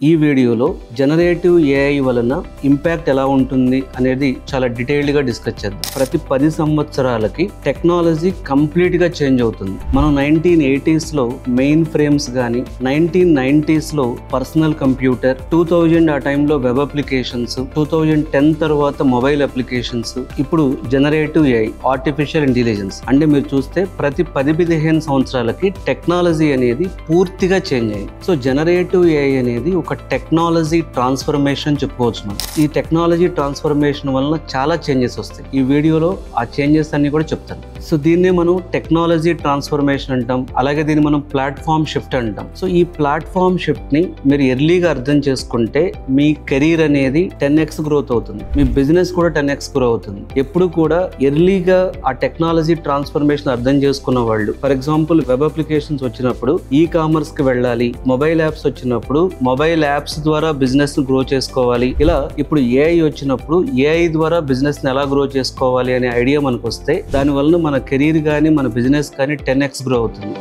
ఈ వీడియోలో generative AI వలన ఇంపాక్ట్ ఎలా ఉంటుంది అనేది చాలా డీటెయిల్డ్ గా డిస్కస్ చేద్దాం. ప్రతి 10 సంవత్సరాలకి టెక్నాలజీ కంప్లీట్ గా చేంజ్ అవుతుంది. మనం 1980s లో మెయిన్ ఫ్రేమ్స్ గానీ 1990s లో పర్సనల్ కంప్యూటర్, 2000 ఆ టైంలో వెబ్ అప్లికేషన్స్, 2010 తర్వాత మొబైల్ అప్లికేషన్స్, ఇప్పుడు జనరేటివ్ ఏఐ ఆర్టిఫిషియల్ ఇంటెలిజెన్స్ అంటే మీరు చూస్తే ప్రతి 10-15 సంవత్సరాలకి టెక్నాలజీ అనేది పూర్తిగా చేంజ్ అయింది. సో జనరేటివ్ ఏఐ అనేది ఒక టెక్నాలజీ ట్రాన్స్ఫర్మేషన్ చెప్పుకోవచ్చు. మనం ఈ టెక్నాలజీ ట్రాన్స్ఫర్మేషన్ వలన చాలా చేంజెస్ వస్తాయి. ఈ వీడియోలో ఆ చేంజెస్ అన్ని కూడా చెప్తాను. సో దీన్నే మనం టెక్నాలజీ ట్రాన్స్ఫర్మేషన్ అంటాం. అలాగే దీన్ని మనం ప్లాట్ఫామ్ షిఫ్ట్ అంటాం. సో ఈ ప్లాట్ఫామ్ షిఫ్ట్ ని మీరు ఎర్లీగా అర్థం చేసుకుంటే మీ కెరీర్ అనేది 10x గ్రోత్ అవుతుంది. మీ బిజినెస్ కూడా 10x గ్రో అవుతుంది. ఎప్పుడు కూడా ఎర్లీగా ఆ టెక్నాలజీ ట్రాన్స్ఫర్మేషన్ అర్థం చేసుకున్న వాళ్ళు, ఫర్ ఎగ్జాంపుల్ వెబ్ అప్లికేషన్స్ వచ్చినప్పుడు ఈ కామర్స్ కి వెళ్ళాలి, మొబైల్ యాప్స్ వచ్చినప్పుడు మొబైల్ యాప్స్ ద్వారా బిజినెస్ ను గ్రో చేసుకోవాలి. ఇలా ఇప్పుడు ఏఐ వచ్చినప్పుడు ఏఐ ద్వారా బిజినెస్ ని ఎలా గ్రో చేసుకోవాలి అనే ఐడియా మనకు వస్తే దాని వలన మన కెరీర్ కానీ మన బిజినెస్ కానీ 10x గ్రో అవుతుంది.